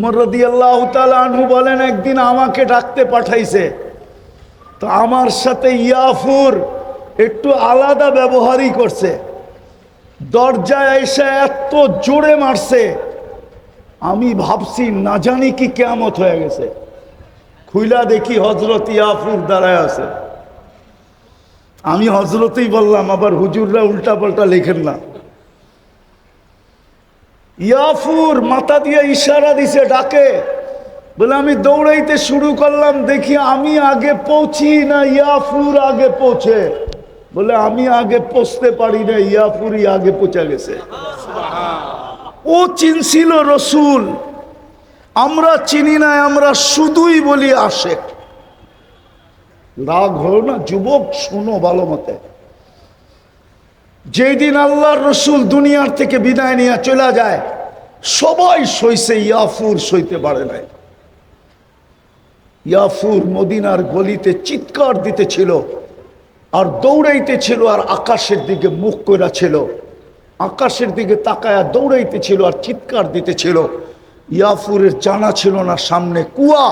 উমর রাদিয়াল্লাহু তাআলা আনহু বলেন, একদিন আমাকে ডাকতে পাঠাইছে, তো আমার সাথে ইয়াফুর একটু আলাদা ব্যবহারই করছে। দরজায় এসে এত জোরে মারছে, আমি ভাবছি না জানি কি কিয়ামত হয়ে গেছে। খুইলা দেখি হযরত ইয়াফুর দাঁড়ায় আছে। আমি হযরতই বললাম, আবার হুজুররা উল্টা পাল্টা লেখেন না। ইয়াফুর মাথা দিয়ে ইশারা দিছে, ডাকে। বলে আমি দৌড়াইতে শুরু করলাম, দেখি আমি আগে পৌঁছি না ইয়াফুর আগে পৌঁছে। বলে আমি আগে পৌঁছতে পারি না, ইয়াফুরই আগে পৌঁছে গেছে। ও চিনছিল রসুল, আমরা চিনি না, আমরা শুধুই বলি আশেক। রাগ হলো না যুবক, শোনো ভালো মতে। যেই দিন আল্লাহর রসুল দুনিয়ার থেকে বিদায় নিয়ে চলে যায়, সবাই সইছে, ইয়াফুর সইতে পারে নাই। ইয়াফুর মদিনার গলিতে চিৎকার দিতেছিল আর দৌড়াইতেছিল, আর আকাশের দিকে মুখ করা ছিল, আকাশের দিকে তাকায়া দৌড়াইতেছিল আর চিৎকার দিতেছিল। ইয়াফুরের জানা ছিল না সামনে কুয়া,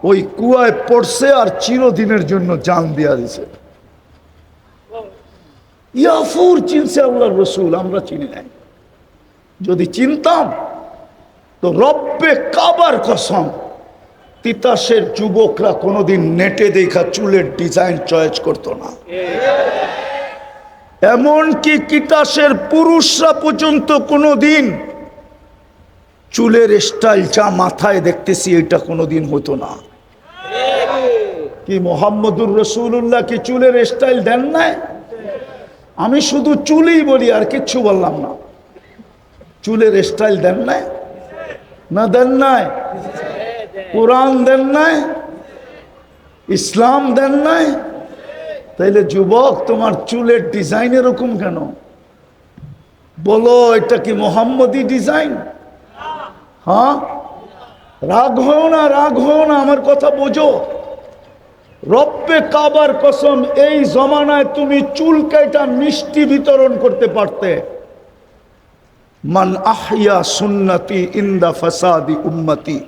ওই কুয়ায় পড়ছে আর চিরদিনের জন্য জান দিয়া দিছে। ইয়াফুর চিনছে আল্লাহর রসুল, আমরা চিনি নাই। যদি চিনতাম তো রব্বে কাবার কসম, তিতাসের যুবকরা কোনোদিন নেটে দেখা চুলের ডিজাইন চয়েস করতো না। এমনকি তিতাসের পুরুষরা পর্যন্ত কোনোদিন চুলের স্টাইল যা মাথায় দেখতেছি এটা কোনোদিন হতো না। কি মুহাম্মদুর রাসূলুল্লাহ কি চুলের স্টাইল দেন নাই? আমি শুধু চুলই বলি, আর কিচ্ছু বললাম না। চুলের স্টাইল দেন নাই? না দেন নাই? কোরআন দেন নাই? ইসলাম দেন নাই? তাইলে যুবক, তোমার চুলের ডিজাইন এরকম কেন? বলো, এটা কি মোহাম্মদী ডিজাইন? হ্যাঁ, রাগ হও না, রাগ হও না, আমার কথা বোঝো। রব্বে কাবার কসম, এই জমানায় তুমি চুল কাইটা মিষ্টি বিতরণ করতে পারতে। মান আহইয়া সুন্নতি ইনদা ফাসাদি উম্মতি।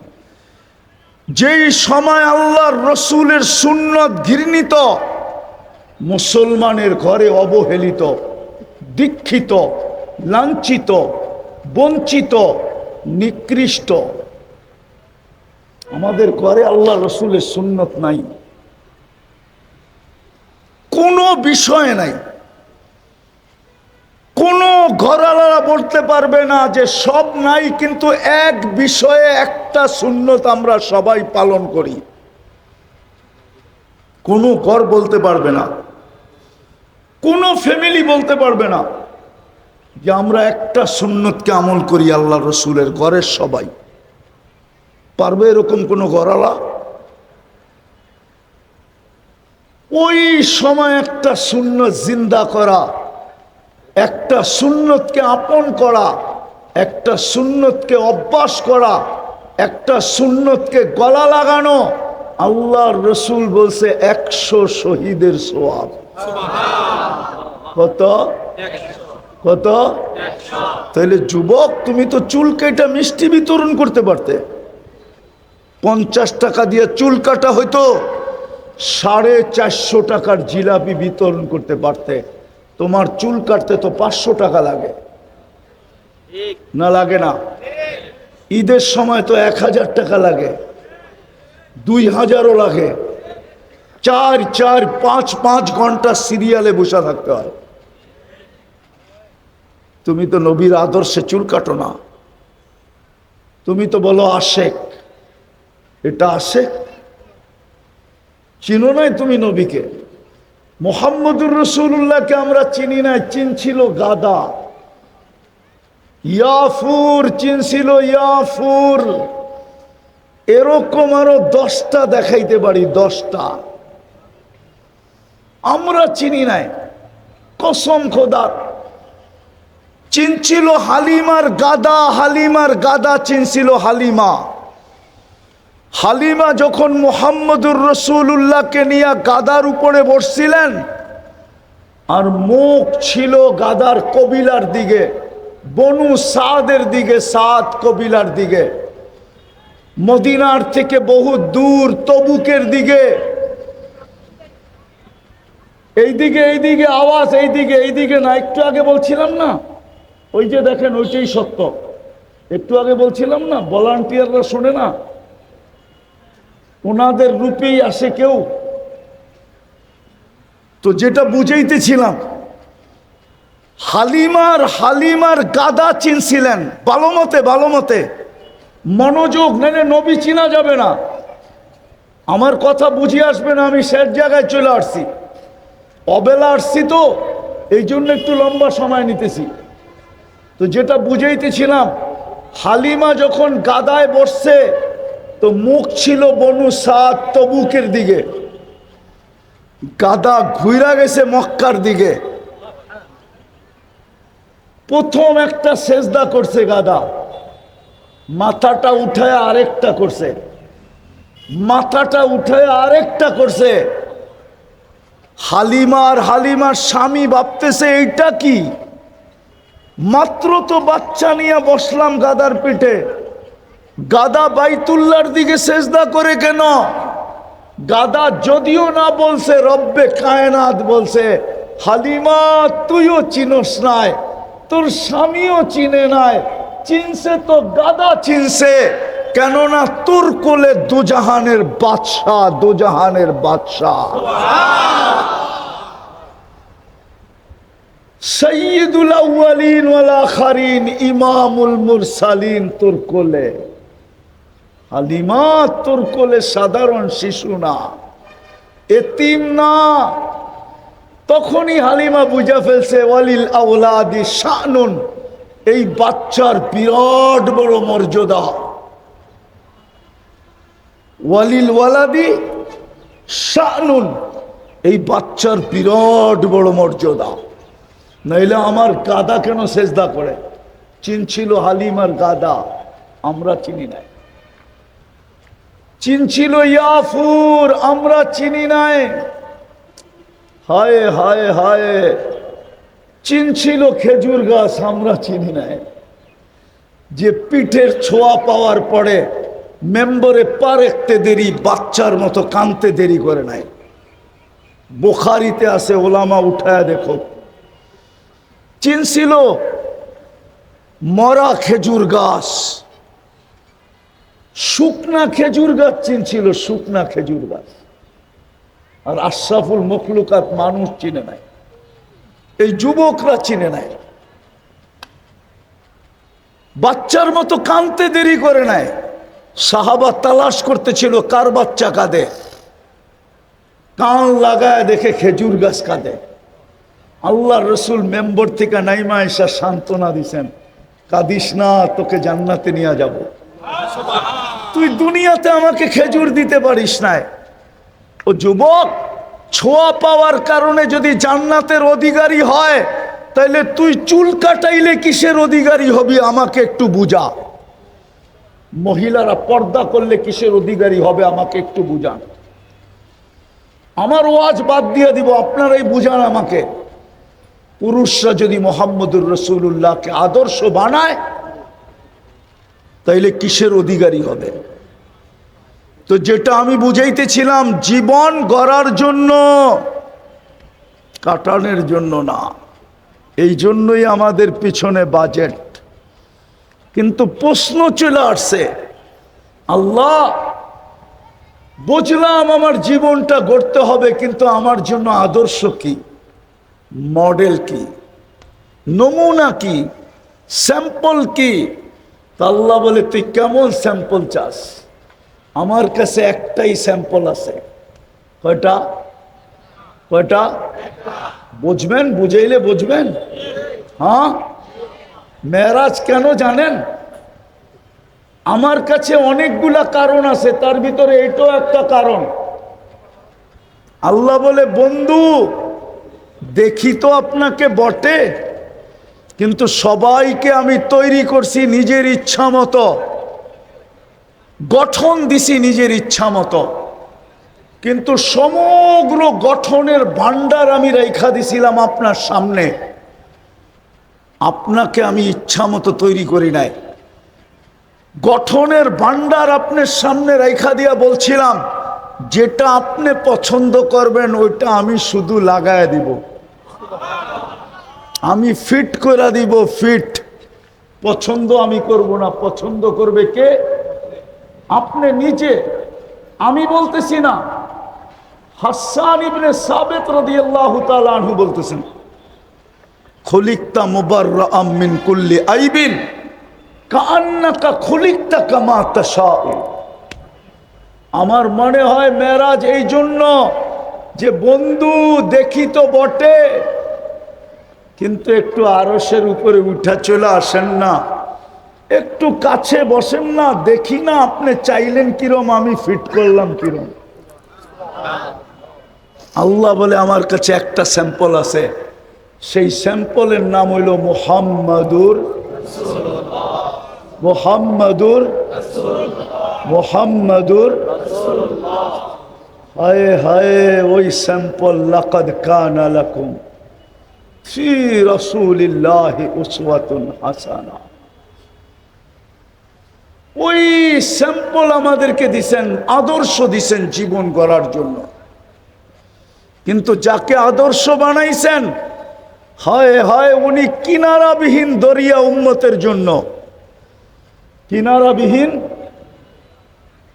যেই সময় আল্লাহর রসুলের সুন্নত ঘৃণিত, মুসলমানের ঘরে অবহেলিত, দীক্ষিত, লাঞ্ছিত, বঞ্চিত, নিকৃষ্ট। আমাদের ঘরে আল্লাহ রসুলের সুন্নত নাই, কোনো বিষয় নাই। কোনো ঘরওয়ালা বলতে পারবে না যে সব নাই, কিন্তু এক বিষয়ে একটা সুন্নত আমরা সবাই পালন করি। কোনো ঘর বলতে পারবে না, কোনো ফ্যামিলি বলতে পারবে না যে আমরা একটা সুন্নতকে আমল করি আল্লাহ রসুলের ঘরের সবাই। পারবে এরকম কোনো ঘরওয়ালা? ওই সময় একটা সুন্নত জিন্দা করা, একটা সুন্নতকে আপন করা, একটা সুন্নতকে অভ্যাস করা, একটা সুন্নতকে গলা লাগানো, আল্লাহর রসুল বলছে 100 শহীদের সওয়াব। কত কত? তাহলে যুবক, তুমি তো চুল কেটে মিষ্টি বিতরণ করতে পারতে। 50 টাকা দিয়ে চুল কাটা হইতো, 450 টাকার জিলাপি বিতরণ করতে পারতে। তোমার চুল কাটতে তো 500 টাকা লাগে, না লাগে না? ঈদের সময় তো 1000 টাকা লাগে, 2000ও লাগে। 4-5 ঘন্টা সিরিয়ালে বসে থাকতে হয়। তুমি তো নবীর আদর্শে চুল কাটো না, তুমি তো বলো আশেক। এটা আশেক? চিনো নাই তুমি নবীকে? মুহাম্মদুর রাসূলুল্লাহকে আমরা চিনি না, চিনছিল গাদা। ইয়াফুর চিনছিল, ইয়াফুর। এরকম আরো 10টা দেখাইতে পারি, 10টা আমরা চিনি নাই। কসম খোদার। চিনছিল হালিমার গাদা, হালিমার গাদা চিনছিল হালিমা। হালিমা যখন মুহাম্মদুর রাসূলুল্লাহকে নিয়ে গাদার উপরে বসছিলেন, আর মুখ ছিল গাদার কবিলার দিকে, বনু সাদের দিকে, সাদ কবিলার দিকে। মদিনার থেকে বহু দূর তবুকের দিকে, এইদিকে আওয়াজ, এইদিকে না। একটু আগে বলছিলাম না, ওই যে দেখেন, ওইটাই সত্য। একটু আগে বলছিলাম না, ভলান্টিয়াররা শোনে না, ওনাদের রূপেই আসে কেউ। তো যেটা বুঝাইতেছিলাম, হালিমার গাদা চিনছিলেন ভালো মতে। মনোযোগ নাইলে নবী চিনা যাবে না। আমার কথা বুঝে আসবে না, আমি শেষ জায়গায় চলে আসছি, অবেলা আসছি, তো এই জন্য একটু লম্বা সময় নিতেছি। তো যেটা বুঝাইতেছিলাম, হালিমা যখন গাদায় বসছে, তো মুখ ছিল বনু সাদ তবুকের দিকে, গাদা ঘুরা গেছে মক্কার দিকে। প্রথম একটা সেজদা করছে গাদা, মাথাটা উঠায় আরেকটা করছে, হালিমার স্বামী ভাবতেছে এইটা কি, মাত্র তো বাচ্চা নিয়ে বসলাম গাদার পিঠে, গাদা বাইতুল্লাহর দিকে সেজদা করে কেন? গাদা যদিও না বলছে রব্বে কায়নাত বলছে, হালিমা তুইও চিনস নাই, তোর স্বামীও চিনে নাই, চিনছে তো গাদা চিনছে, কেননা তোর কোলে দুজাহানের বাদশাহ সৈয়দুল আউয়ালিন ওয়াল আখিরিন ইমামুল মুরসালিন তোর কোলে। হালিমা তোর কোলে সাধারণ শিশু না, এতিম না। তখনই হালিমা বুঝা ফেলছে ওয়ালিল আওলাদি শানুন, এই বাচ্চার বিরাট বড় মর্যাদা। ওয়ালিল ওয়ালাদি শানুন, এই বাচ্চার বিরাট বড় মর্যাদা। নইলে আমার গাদা কেন সেজদা করে? চিনছিল হালিমার গাদা, আমরা চিনি নাই। চিনছিল ইয়াফুর, আমরা চিনি নাই। হায় হায় হায়, চিনছিল খেজুর গাছ, আমরা চিনি নাই। যে পিঠের ছোঁয়া পাওয়ার পরে মেম্বরে পা রাখতে দেরি, বাচ্চার মতো কানতে দেরি করে নাই। বুখারীতে আছে, ওলামা উঠায়া দেখো। চিনছিল মরা খেজুর গাছ, শুকনা খেজুর গাছ চিনছিল, শুকনা খেজুর গাছ। আর আশরাফুল মখলুকাত মানুষ চিনে নাই, এই যুবকরা চিনে নাই। বাচ্চার মতো কানতে দেরি করে নাই। সাহাবা তালাশ করতেছিল কার বাচ্চা কাঁদে, কান লাগায় দেখে খেজুর গাছ কাঁদে। আল্লাহ রসুল মেম্বর থেকে নাইমা এসা সান্ত্বনা দিছেন, কাঁদিস না, তোকে জান্নাতে নিয়ে যাব। তুই দুনিয়াতে আমাকে খেজুর দিতে পারিস নাই। ও যুবক, ছোঁয়া পাওয়ার কারণে যদি জান্নাতের অধিকারী হয়, তাইলে তুই চুল কাটাইলে কিসের অধিকারী হবি? আমাকে একটু বুঝা। মহিলারা পর্দা করলে কিসের অধিকারী হবে? আমাকে একটু বুঝান। আমার ওয়াজ বাদ দিয়ে দিব, আপনারাই বুঝান আমাকে। পুরুষরা যদি মুহাম্মদুর রাসূলুল্লাহকে আদর্শ বানায়, তাইলে কিসের অধিকারী হবে? তো যেটা আমি বুঝাইতেছিলাম, জীবন গড়ার জন্য, কাটানোর জন্য না। এই জন্যই আমাদের পিছনে বাজেট। কিন্তু প্রশ্ন চলে আসছে, আল্লাহ বুঝলাম আমার জীবনটা গড়তে হবে, কিন্তু আমার জন্য আদর্শ কি, মডেল কি, নমুনা কি, স্যাম্পল কি? তা আল্লাহ বলে, তুই কেমন স্যাম্পল চাস? আমার কাছে একটাই স্যাম্পল আছে। কয়টা? বুঝবেন, বুঝাইলে বুঝবেন। হ্যাঁ, মেরাজ কেন জানেন? আমার কাছে অনেকগুলা কারণ আছে, তার ভিতরে এটাও একটা কারণ। আল্লাহ বলে, বন্ধু দেখি তো আপনাকে বটে, কিন্তু সবাইকে আমি তৈরি করছি নিজের ইচ্ছা মতো, গঠন দিছি নিজের ইচ্ছা মতো, কিন্তু সমগ্র গঠনের ভান্ডার আমি রেখা দিছিলাম আপনার সামনে। আপনাকে আমি ইচ্ছা মতো তৈরি করি নাই। গঠনের ভান্ডার আপনার সামনে রেখা দিয়া বলছিলাম, যেটা আপনি পছন্দ করবেন ওইটা আমি শুধু লাগায় দিব, আমি ফিট করে দিব, ফিট। পছন্দ আমি করব না, পছন্দ করবে কে? আপনি নিজে। আমি বলতেছি না, হাসান ইবনে সাবিত রাদিয়াল্লাহু তাআলা আনহু বলতেছেন, খুলিকতা মুবাররাআম মিন কুল্লি আইবিন কাআন্নাকা খুলিকতা কামা তাশাউ। আমার মনে হয় মেরাজ এই জন্য যে বন্ধু দেখি তো বটে, কিন্তু একটু আরশের উপরে উঠা চলে আসেন না, একটু কাছে বসেন না, দেখি না আপনি চাইলেন কিরম, আমি ফিট করলাম কিরম। আল্লাহ বলে আমার কাছে একটা স্যাম্পল আছে, সেই স্যাম্পলের নাম হইল মুহাম্মাদুর মুহাম্মাদুর মুহাম্মাদুর। হায় হায়, ওই স্যাম্পল, লাকাদ কানা লাকুম ফি রাসূলিল্লাহি উসওয়াতুন হাসানা। ওই স্যাম্পল আমাদেরকে দিছেন, আদর্শ দিছেন জীবন গড়ার জন্য। কিন্তু যাকে আদর্শ বানাইছেন, হায় হায়, উনি কিনারাবিহীন দরিয়া উম্মতের জন্য।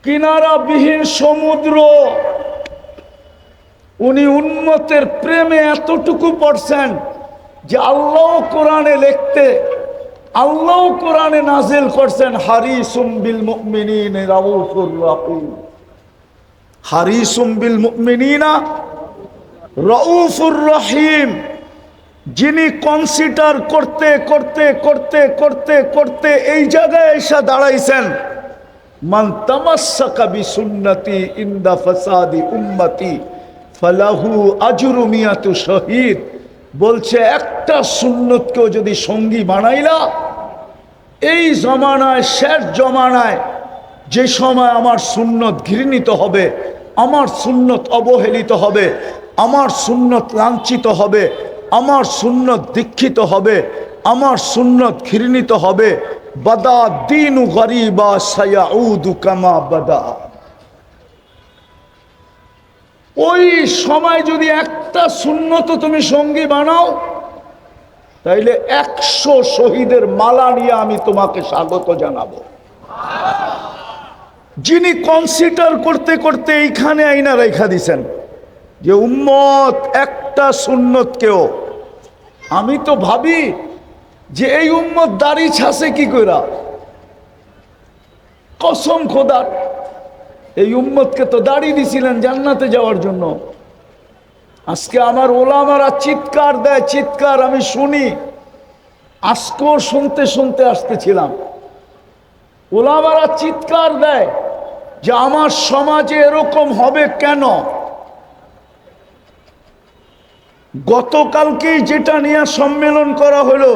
কিনারাবিহীন সমুদ্র। উনি উম্মতের প্রেমে এতটুকু পড়ছেন যে আল্লাহ কোরআনে লিখতে, আল্লাহ কোরআনে নাজিল করছেন, হারিসুম বিল মুমিনিনা রাউফুর রহিম। হারিসুম বিল মুমিনিনা রাউফুর রহিম। যিনি কনসিডার করতে করতে করতে করতে করতে এই জায়গায় এসে দাঁড়াইছেন, মান তামাসসাকা বিসুন্নতি ইনদা ফাসাদি উম্মতি ফালাহু আজরু মিয়াতু শহীদ। বলছে একটা সুন্নতকেও যদি সঙ্গী বানাইলা, এই জমানায়, শেষ জমানায়, যে সময় আমার সুন্নত ঘৃণিত হবে, আমার সুন্নত অবহেলিত হবে, আমার সুন্নত লাঞ্ছিত হবে, আমার সুন্নত দীক্ষিত হবে, আমার সুন্নত ঘৃণিত হবে, বাদা দীনু গরিবা সায়াউদু কামা বাদা। ওই সময় যদি একটা সুন্নত তুমি সঙ্গী বানাও, তাইলে 100 শহীদের মালা নিয়ে আমি তোমাকে স্বাগত জানাবো। যিনি কনসিডার করতে করতে এইখানে আইনা রেখা দিছেন যে উম্মত একটা সুন্নতকেও, আমি তো ভাবি যে এই উম্মত দাড়ি ছাসে কি কইরা, কসম খোদার, এই উম্মতকে তো দাড়ি দিছিলেন জান্নাতে যাওয়ার জন্য। আজকে আমার ওলামারা চিৎকার দেয়, চিৎকার আমি শুনি, আজকেও শুনতে শুনতে আসতেছিলাম। ওলামারা চিৎকার দেয় যে আমার সমাজে এরকম হবে কেন। গতকালকেই যেটা নিয়ে সম্মেলন করা হলো,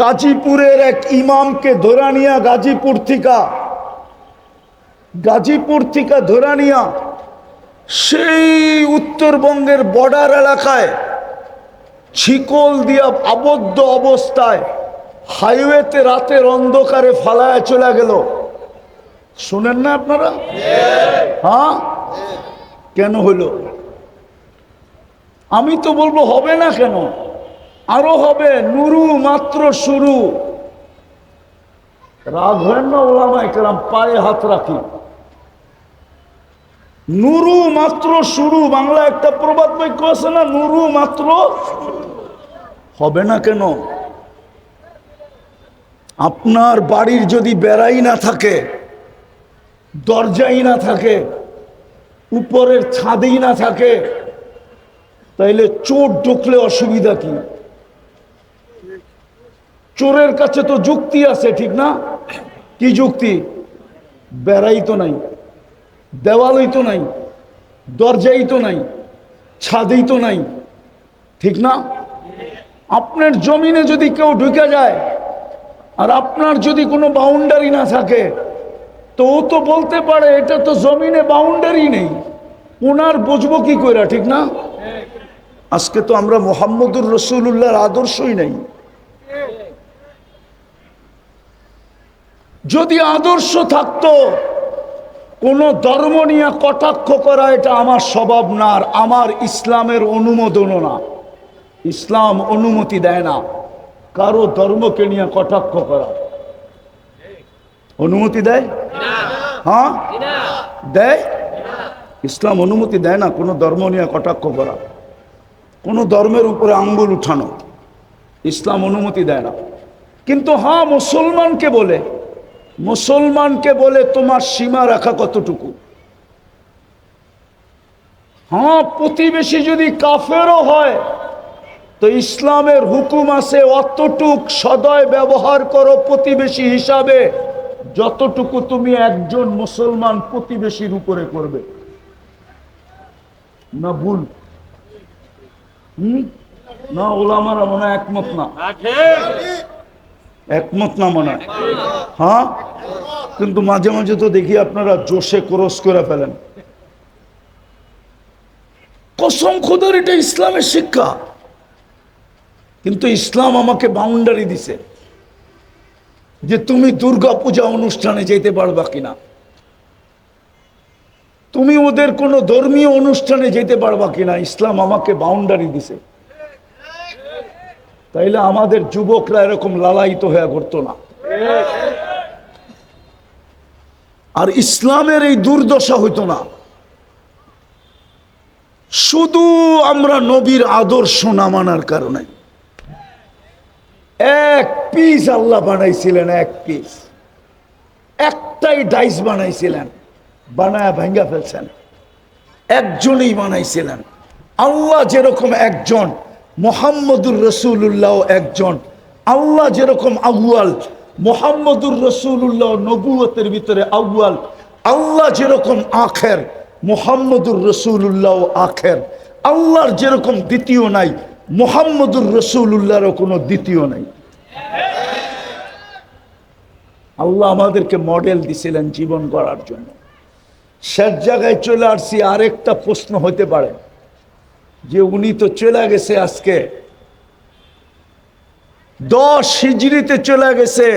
গাজীপুরের এক ইমামকে ধরা নিয়া, গাজীপুর থেকে ধরা নিয়া সেই উত্তরবঙ্গের বর্ডার এলাকায় ছিকল দিয়া আবদ্ধ অবস্থায় হাইওয়েতে রাতের অন্ধকারে ফালায় চলে গেল। শুনেন না আপনারা? হ্যাঁ, কেন হলো? আমি তো বলবো হবে না কেন, আরো হবে। নুরু মাত্র শুরু। রাগ হয় না ওলামা একরাম, পায়ে হাত রাখি। নুরু মাত্র শুরু, বাংলা একটা প্রবাদ বাক্য আছে না, নুরু মাত্র। হবে না কেন? আপনার বাড়ির যদি বেড়াই না থাকে, দরজাই না থাকে, উপরের ছাদেই না থাকে, তাইলে চোর ঢুকলে অসুবিধা কি? চোরের কাছে তো যুক্তি আছে, ঠিক না? কি যুক্তি? বেড়াই তো নাই, দেওয়ালই তো নাই, দরজাই তো নাই, ছাদেই তো নাই, ঠিক না? আপনার জমিনে যদি কেউ ঢুকে যায় আর আপনার যদি কোনো বাউন্ডারি না থাকে, তো ও তো বলতে পারে এটা তো জমিনে বাউন্ডারি নেই, ওনার বুঝবো কি কইরা, ঠিক না? আজকে তো আমরা মুহাম্মদুর রাসূলুল্লাহর আদর্শই নাই। যদি আদর্শ থাকতো, কোন ধর্ম নিয়ে কটাক্ষ করা এটা আমার স্বভাব না, আর আমার ইসলামের অনুমোদনও না। ইসলাম অনুমতি দেয় না কারো ধর্মকে নিয়ে কটাক্ষ করা। অনুমতি দেয়? হ্যাঁ দেয়। ইসলাম অনুমতি দেয় না কোনো ধর্ম নিয়ে কটাক্ষ করা, কোনো ধর্মের উপরে আঙ্গুল উঠানো। ইসলাম অনুমতি দেয় না। কিন্তু হ্যাঁ, মুসলমানকে বলে তোমার সীমা রাখা কতটুকু। হ্যাঁ, প্রতিবেশী যদি কাফেরও হয় তো ইসলামের হুকুম আছে অতটুক সদয় ব্যবহার করো প্রতিবেশী হিসাবে যতটুকু তুমি একজন মুসলমান প্রতিবেশীর উপরে করবে। না ভুল? না, ওলামারা মনে হয় একমত না। একমত না মনে হয়? হ্যাঁ, কিন্তু মাঝে মাঝে তো দেখি আপনারা জোশে ক্রস করে ফেলেন। কসম খোদার, এটা ইসলামের শিক্ষা। কিন্তু ইসলাম আমাকে বাউন্ডারি দিছে যে তুমি দুর্গা পূজা অনুষ্ঠানে যেতে পারবা কিনা, তুমি ওদের কোনো ধর্মীয় অনুষ্ঠানে যেতে পারবা কিনা। ইসলাম আমাকে বাউন্ডারি দিছে। তাইলে আমাদের যুবকরা এরকম লালায়িত হয়ে করতো না। আর ইসলামের এই দুর্দশা হইতো না। শুধু আমরা নবীর আদর্শ না মানার কারণে। এক পিস আল্লাহ বানাইছিলেন, এক পিস, একটাই ডাইস বানাইছিলেন, বানায় ভাঙ্গা ফেলছেন। একজনই বানাইছিলেন। আল্লাহ যেরকম একজন, মুহাম্মদুর রাসূলুল্লাহ একজন। আল্লাহ যেরকম আউয়াল, মুহাম্মদুর রাসূলুল্লাহ নবুয়তের ভিতরে আউয়াল। আল্লাহ যেরকম আখের, মুহাম্মদুর রাসূলুল্লাহ আখের। আল্লাহর যেরকম দ্বিতীয় নাই, মুহাম্মদুর রাসূলুল্লাহরও কোনো দ্বিতীয় নাই। আল্লাহ আমাদেরকে মডেল দিছিলেন জীবন গড়ার জন্য। শেষ জায়গায় চলে আসছি। আরেকটা প্রশ্ন হতে পারে যে উনি তো চলে গেছে আজকে 10 হিজরিতে চলে গেছে,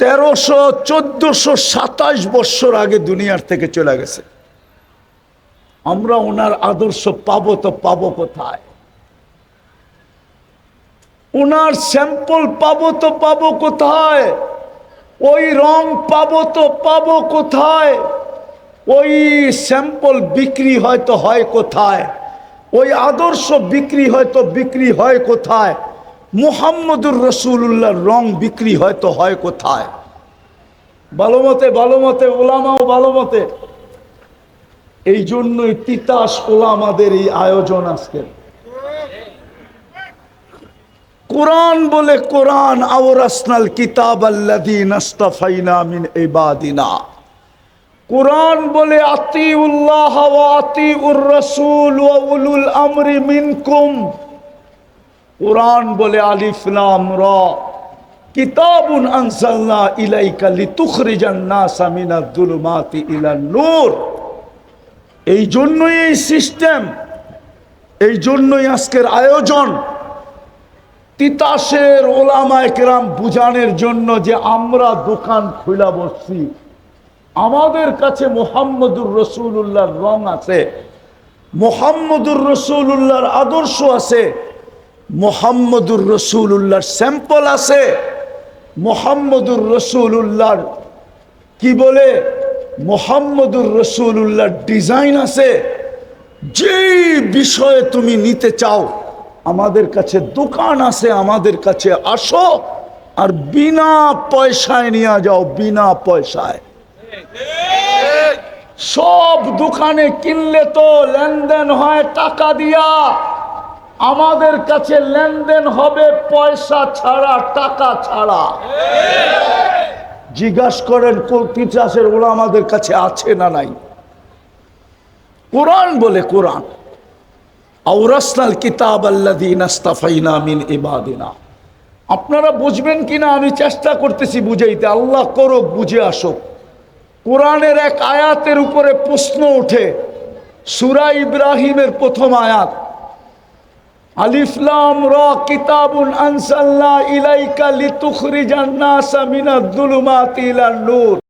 1300-1427 বৎসর আগে দুনিয়ার থেকে চলে গেছে। আমরা ওনার আদর্শ পাবো তো পাবো কোথায়? ওনার স্যাম্পল পাবো তো পাবো কোথায়? ওই রং পাবো তো পাবো কোথায়? ওই স্যাম্পল বিক্রি হয়তো হয় কোথায়? ওই আদর্শ বিক্রি হয়তো বিক্রি হয় কোথায়? মুহাম্মদুর রাসূলুল্লাহর রং বিক্রি হয়তো হয় কোথায়? ভালো মতে ওলামাও ভালো মতে। এই জন্যই তিতাস ওলামাদের এই আয়োজন আজকে। কোরআন বলে, কোরআন আওরাসনাল কিতাবাল্লাযীনা ইসতাফাইনা মিন ইবাদিনা। কোরআন বলে আতিউল্লাহ ওয়া আতিউর রাসূল ওয়া উলুল আমরি মিনকুম। কোরআন বলে আলিফ লাম রা কিতাবুন আনজালনা ইলাইকা লিতুখরিজান নাসা মিনাজ যুলুমাতি ইলান নূর। এই জন্যই এই সিস্টেম, এই জন্যই আজকের আয়োজন। তিতাসের ওলামায়ে কেরাম বুঝানোর জন্য যে আমরা দোকান খুলা বসছি, আমাদের কাছে মুহাম্মদুর রাসূলুল্লাহর রং আছে, মুহাম্মদুর রাসূলুল্লাহর আদর্শ আছে, মুহাম্মদুর রাসূলুল্লাহর স্যাম্পল আছে, মুহাম্মদুর রাসূলুল্লাহর কি বলে, মুহাম্মদুর রাসূলুল্লাহর ডিজাইন আছে। যেই বিষয়ে তুমি নিতে চাও আমাদের কাছে দোকান আছে, আমাদের কাছে আসো আর বিনা পয়সায় নিয়ে যাও, বিনা পয়সায়। সব দোকানে কিনলে তো লেনদেন হয় টাকা দিয়া, আমাদের কাছে লেনদেন হবে পয়সা ছাড়া, টাকা ছাড়া। জিজ্ঞাসা করেন তিতাসের ওলামাদের কাছে আছে না নাই? কোরআন বলে, কোরআন আওরাসনাল কিতাবাল্লাযীনা ইসতাফাইনা মিন ইবাদিনা। আপনারা বুঝবেন কিনা আমি চেষ্টা করতেছি বুঝাইতে, আল্লাহ করুক বুঝে আসুক। কোরআনের এক আয়াতের উপরে প্রশ্ন ওঠে, সূরা ইব্রাহিমের প্রথম আয়াত। আলিফ লাম রা কিতাবুন আনসালনা ইলাইকা লিতুখরিজান নাসা মিনাজ যুলুমাতি ইলান নূর।